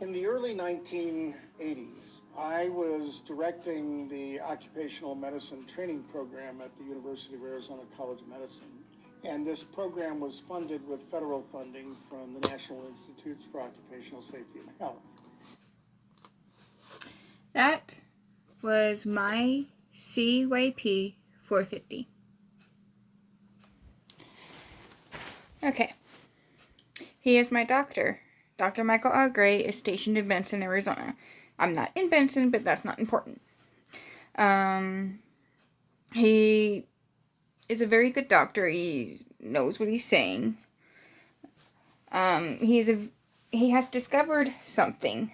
In the early 1980s, I was directing the occupational medicine training program at the University of Arizona College of Medicine. And this program was funded with federal funding from the National Institutes for Occupational Safety and Health. That was my CYP 450. Okay. He is my doctor. Dr. Michael L. Gray is stationed in Benson, Arizona. I'm not in Benson, but that's not important. He is a very good doctor. He knows what he's saying. He has discovered something.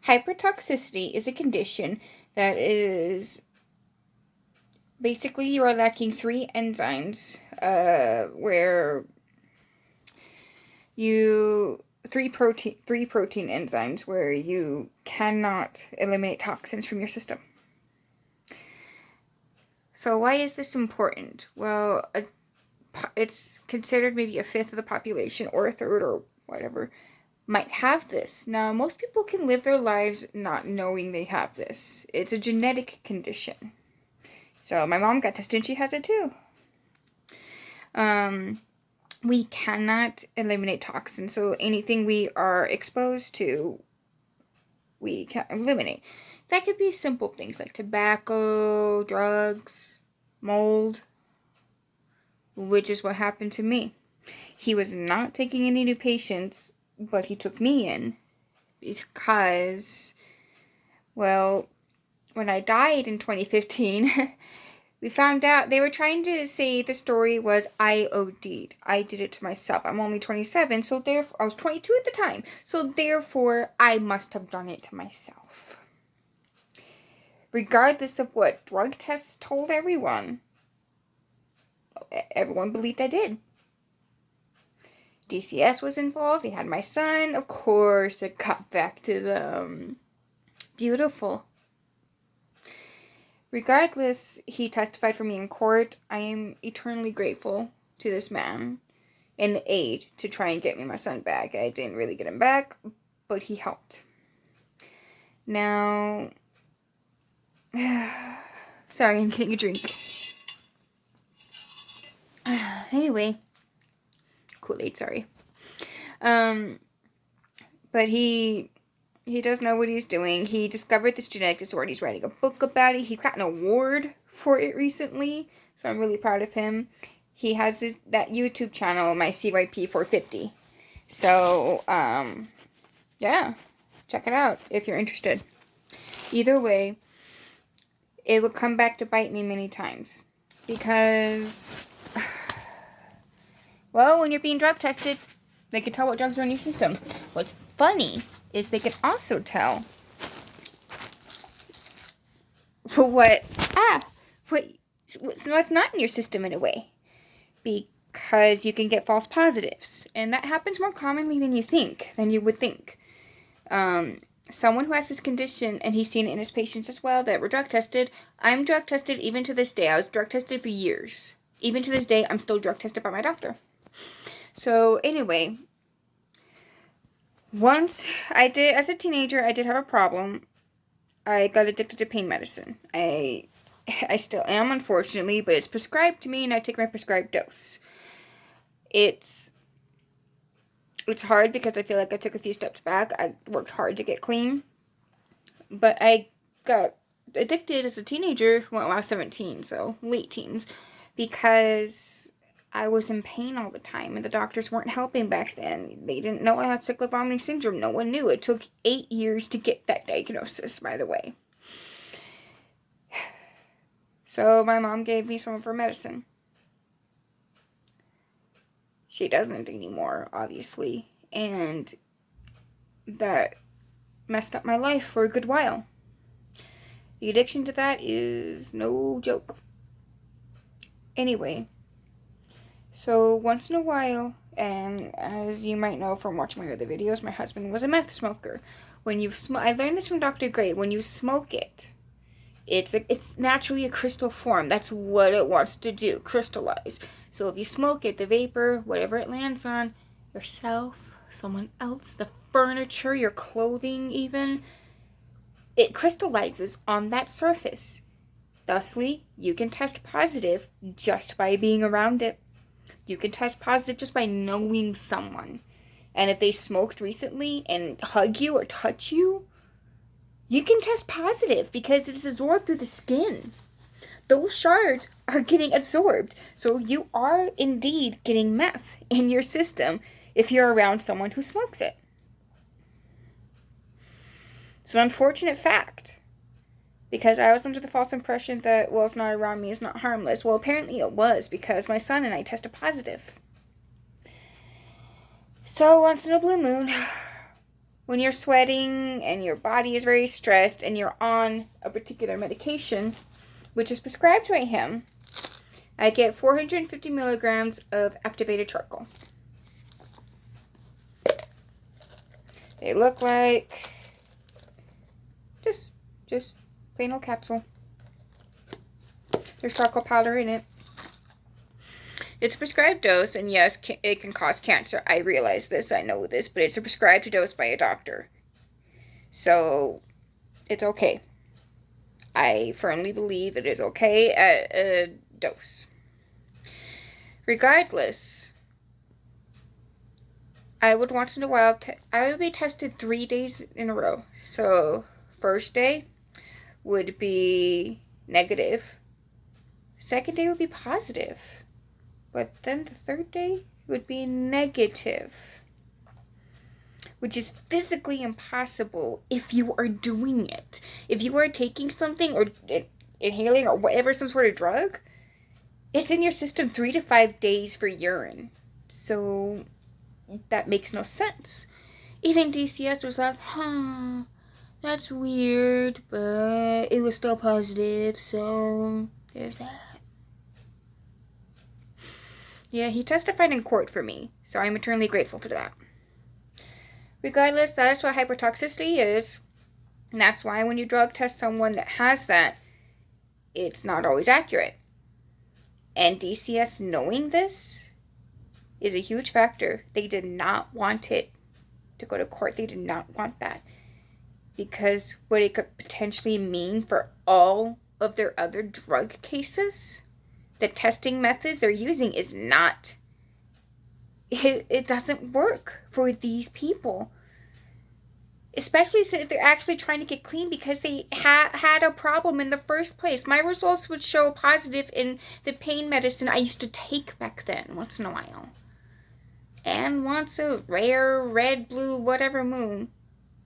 Hypertoxicity is a condition that is basically you are lacking three enzymes, three protein enzymes where you cannot eliminate toxins from your system. So why is this important? Well, it's considered maybe a fifth of the population or a third or whatever might have this. Now, most people can live their lives not knowing they have this. It's a genetic condition. So my mom got tested and she has it too. We cannot eliminate toxins. So anything we are exposed to, we can't eliminate. That could be simple things like tobacco, drugs, mold, which is what happened to me. He was not taking any new patients, but he took me in because, well, when I died in 2015, we found out they were trying to say the story was I OD'd. I did it to myself. I'm only 27, so therefore, I was 22 at the time, so therefore, I must have done it to myself. Regardless of what drug tests told everyone believed I did. DCS was involved. They had my son. Of course, it got back to them. Beautiful. Regardless, he testified for me in court. I am eternally grateful to this man and the aid to try and get me my son back. I didn't really get him back, but he helped. Now, sorry, I'm getting a drink. Anyway, Kool-Aid, sorry. But he does know what he's doing. He discovered this genetic disorder. He's writing a book about it. He got an award for it recently, so I'm really proud of him. He has that YouTube channel, my CYP 450. So, yeah, check it out if you're interested. Either way, it would come back to bite me many times because, well, when you're being drug tested, they can tell what drugs are in your system. What's funny is they can also tell what's not in your system in a way, because you can get false positives, and that happens more commonly than you would think. Someone who has this condition, and he's seen it in his patients as well that were drug tested. I'm drug tested even to this day. I was drug tested for years. Even to this day, I'm still drug tested by my doctor. So anyway, once I did, as a teenager, I did have a problem. I got addicted to pain medicine. I still am, unfortunately, but it's prescribed to me and I take my prescribed dose. It's hard because I feel like I took a few steps back. I worked hard to get clean, but I got addicted as a teenager when I was 17, so late teens, because I was in pain all the time and the doctors weren't helping back then. They didn't know I had cyclic vomiting syndrome. No one knew. It took 8 years to get that diagnosis, by the way. So my mom gave me some of her medicine. She doesn't anymore, obviously, and that messed up my life for a good while. The addiction to that is no joke. Anyway, so once in a while, and as you might know from watching my other videos, my husband was a meth smoker. I learned this from Dr. Gray. When you smoke it, it's naturally a crystal form. That's what it wants to do, crystallize. So if you smoke it, the vapor, whatever it lands on, yourself, someone else, the furniture, your clothing even, it crystallizes on that surface. Thusly, you can test positive just by being around it. You can test positive just by knowing someone. And if they smoked recently and hug you or touch you, you can test positive because it is absorbed through the skin. Those shards are getting absorbed. So you are indeed getting meth in your system if you're around someone who smokes it. It's an unfortunate fact. Because I was under the false impression that, well, it's not around me, it's not harmless. Well, apparently it was, because my son and I tested positive. So, once in a blue moon, when you're sweating and your body is very stressed and you're on a particular medication, which is prescribed by him, I get 450 milligrams of activated charcoal. They look like just plain old capsule. There's charcoal powder in it. It's a prescribed dose, and yes, it can cause cancer. I realize this, I know this, but it's a prescribed dose by a doctor. So, it's okay. I firmly believe it is okay at a dose. Regardless, I would once in a while, I would be tested 3 days in a row. So, first day would be negative. Second day would be positive. But then the third day would be negative. Which is physically impossible if you are doing it. If you are taking something or inhaling or whatever, some sort of drug, it's in your system 3 to 5 days for urine. So that makes no sense. Even DCS was like, that's weird, but it was still positive, so there's that. Yeah, he testified in court for me, so I'm eternally grateful for that. Regardless, that is what hypertoxicity is. And that's why when you drug test someone that has that, it's not always accurate. And DCS knowing this is a huge factor. They did not want it to go to court. They did not want that. Because what it could potentially mean for all of their other drug cases, the testing methods they're using is not, it doesn't work for these people. Especially if they're actually trying to get clean because they had a problem in the first place. My results would show positive in the pain medicine I used to take back then, once in a while. And once a rare red, blue, whatever moon,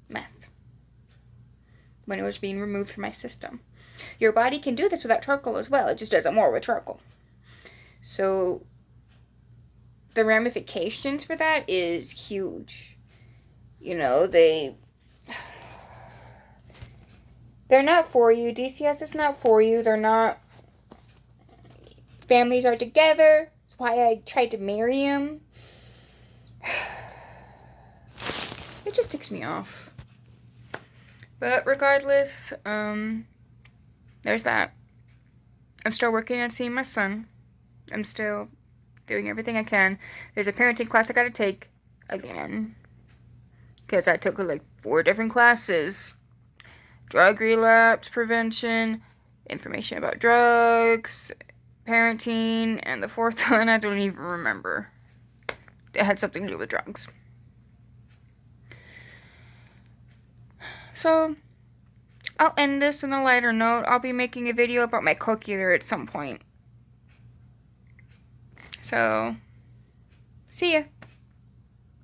meth. When it was being removed from my system. Your body can do this without charcoal as well. It just does it more with charcoal. So the ramifications for that is huge. You know, they're not for you. DCS is not for you. They're not. Families are together. That's why I tried to marry him. It just ticks me off. But regardless, there's that. I'm still working on seeing my son. I'm still doing everything I can. There's a parenting class I gotta take again. Because I took like 4 different classes. Drug relapse prevention, information about drugs, parenting, and the 4th one I don't even remember. It had something to do with drugs. So, I'll end this on a lighter note. I'll be making a video about my cochlear at some point. So, see ya.